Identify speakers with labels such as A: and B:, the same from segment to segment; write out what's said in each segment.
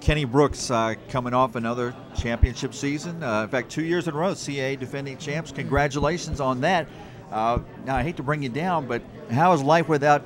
A: Kenny Brooks coming off another championship season. In fact, 2 years in a row, CAA defending champs. Congratulations on that. Now, I hate to bring you down, but how is life without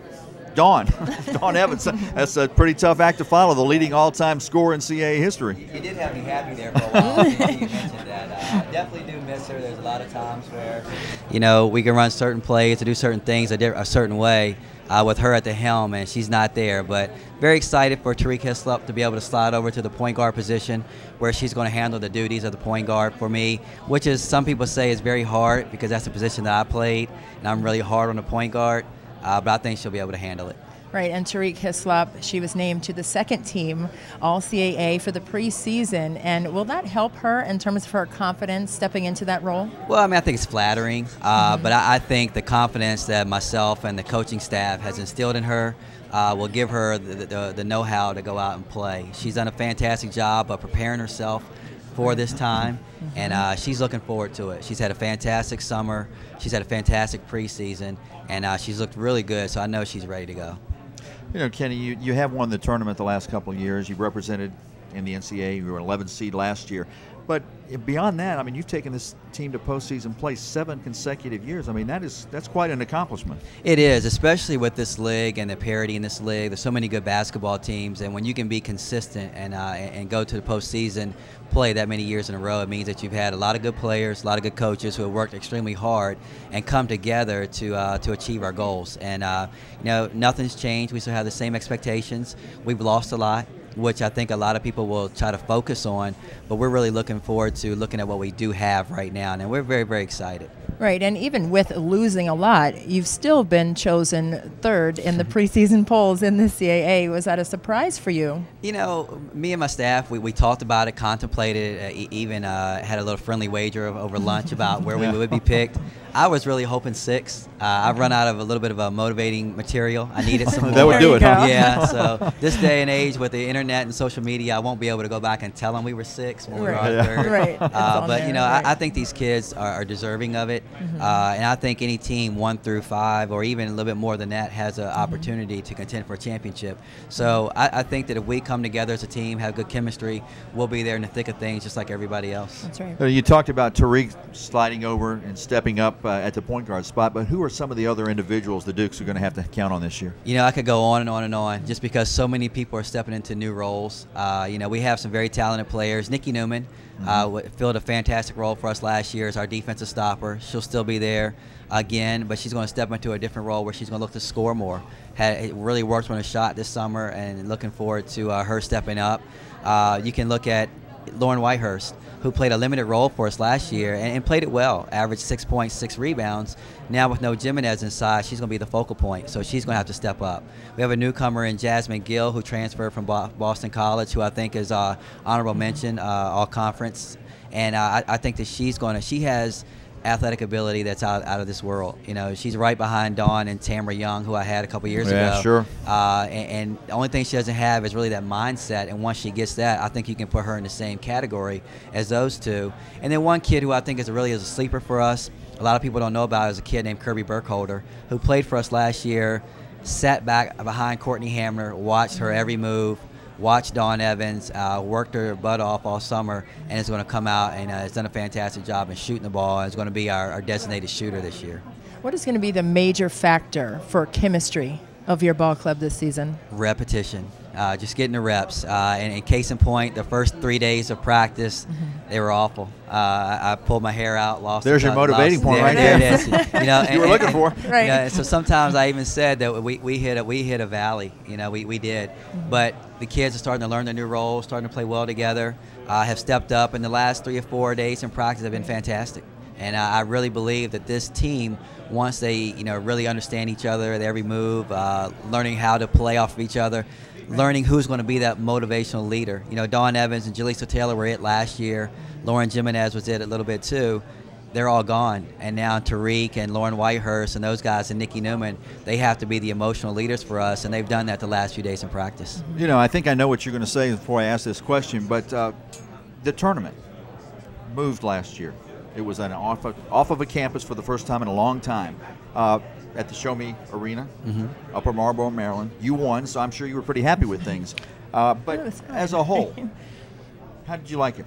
A: Dawn? Dawn Evans. That's a pretty tough act to follow, the leading all-time scorer in CAA history.
B: You did have me happy there for a while. You mentioned that. I definitely do miss her. There's a lot of times where, we can run certain plays to do certain things a certain way with her at the helm, and she's not there. But very excited for Tariq Hislop to be able to slide over to the point guard position, where she's going to handle the duties of the point guard for me, which is, some people say, is very hard because that's the position that I played, and I'm really hard on the point guard. But I think she'll be able to handle it.
C: Right, and Tariq Hislop, she was named to the second team All-CAA for the preseason. And will that help her in terms of her confidence stepping into that role?
B: Well, I think it's flattering, but I think the confidence that myself and the coaching staff has instilled in her will give her the know-how to go out and play. She's done a fantastic job of preparing herself for this time, and she's looking forward to it. She's had a fantastic summer. She's had a fantastic preseason, and she's looked really good, so I know she's ready to go.
A: Kenny, you have won the tournament the last couple of years. You've represented in the NCAA. You were an 11th seed last year. But beyond that, you've taken this team to postseason play 7 consecutive years. That's quite an accomplishment.
B: It is, especially with this league and the parity in this league. There's so many good basketball teams, and when you can be consistent and go to the postseason play that many years in a row, it means that you've had a lot of good players, a lot of good coaches who have worked extremely hard and come together to achieve our goals. And nothing's changed. We still have the same expectations. We've lost a lot, which I think a lot of people will try to focus on, but we're really looking forward to looking at what we do have right now, and we're very, very excited.
C: Right, and even with losing a lot, you've still been chosen third in the preseason polls in the CAA. Was that a surprise for you?
B: Me and my staff, we talked about it, contemplated it, even had a little friendly wager over lunch about where we would be picked. I was really hoping 6. I've run out of a little bit of a motivating material. I needed some more.
A: That would do it, huh?
B: Yeah, so this day and age with the internet and social media, I won't be able to go back and tell them we were 6 when we were third.
C: Right.
B: But, I think these kids are deserving of it. And I think any team 1 through 5, or even a little bit more than that, has an opportunity to contend for a championship. So I think that if we come together as a team, have good chemistry, we'll be there in the thick of things just like everybody else.
C: That's right.
A: You talked about Tariq sliding over and stepping up at the point guard spot, but who are some of the other individuals the Dukes are going to have to count on this year?
B: I could go on and on and on, just because so many people are stepping into new roles. We have some very talented players. Nikki Newman filled a fantastic role for us last year as our defensive stopper. She'll still be there again, but she's going to step into a different role where she's going to look to score more. Really worked on a shot this summer, and looking forward to her stepping up. You can look at Lauren Whitehurst, who played a limited role for us last year and played it well, averaged 6 points, 6 rebounds. Now with no Jimenez inside, she's going to be the focal point, so she's going to have to step up. We have a newcomer in Jasmine Gill, who transferred from Boston College, who I think is honorable mention, all conference. And I think that she has athletic ability that's out of this world. She's right behind Dawn and Tamara Young, who I had a couple years ago.
A: Yeah, sure.
B: And the only thing she doesn't have is really that mindset, and once she gets that, I think you can put her in the same category as those two. And then one kid who I think is a sleeper for us, a lot of people don't know about, is a kid named Kirby Burkholder, who played for us last year, sat back behind Courtney Hamner, watched her every move, watched Dawn Evans, worked her butt off all summer, and is going to come out and has done a fantastic job in shooting the ball, and is going to be our designated shooter this year.
C: What is going to be the major factor for chemistry of your ball club this season?
B: Repetition. Just getting the reps. And in case in point, the first 3 days of practice, they were awful. I pulled my hair out, lost.
A: There's your motivating point right
B: there.
A: there.
B: It is.
A: You were looking for.
C: Right.
B: So sometimes I even said that we hit a valley. We did. But the kids are starting to learn their new roles, starting to play well together. Have stepped up in the last 3 or 4 days in practice. Have been fantastic. And I really believe that this team, once they really understand each other, every move, learning how to play off of each other, learning who's going to be that motivational leader. Dawn Evans and Jaleesa Taylor were it last year. Lauren Jimenez was it a little bit too. They're all gone. And now Tariq and Lauren Whitehurst and those guys and Nikki Newman, they have to be the emotional leaders for us, and they've done that the last few days in practice.
A: I think I know what you're going to say before I ask this question, but the tournament moved last year. It was off of a campus for the first time in a long time. At the Show Me Arena, Upper Marlboro, Maryland. You won, so I'm sure you were pretty happy with things. But as a whole, how did you like it?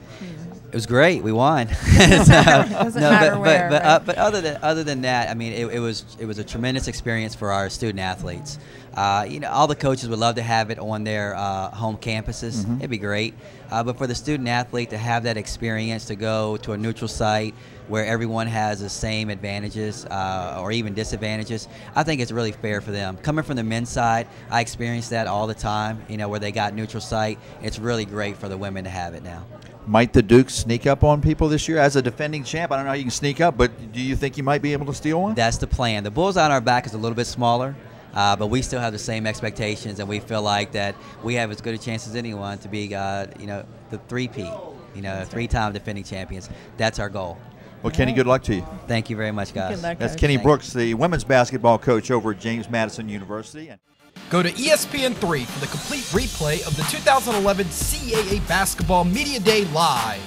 B: It was great. We won.
C: Doesn't matter where, right?
B: But other than that, I mean, it was a tremendous experience for our student athletes. All the coaches would love to have it on their home campuses.
A: Mm-hmm.
B: It'd be great. But for the student athlete to have that experience, to go to a neutral site where everyone has the same advantages or even disadvantages, I think it's really fair for them. Coming from the men's side, I experience that all the time, where they got neutral site. It's really great for the women to have it now.
A: Might the Dukes sneak up on people this year as a defending champ? I don't know how you can sneak up, but do you think you might be able to steal one?
B: That's the plan. The bullseye on our back is a little bit smaller, but we still have the same expectations, and we feel like that we have as good a chance as anyone to be, the three-peat, three-time defending champions. That's our goal.
A: Well, Kenny, good luck to you.
B: Thank you very much, guys.
C: Good luck,
A: That's
C: Coach.
A: Kenny Brooks, the women's basketball coach over at James Madison University.
D: Go to ESPN3 for the complete replay of the 2011 CAA Basketball Media Day Live.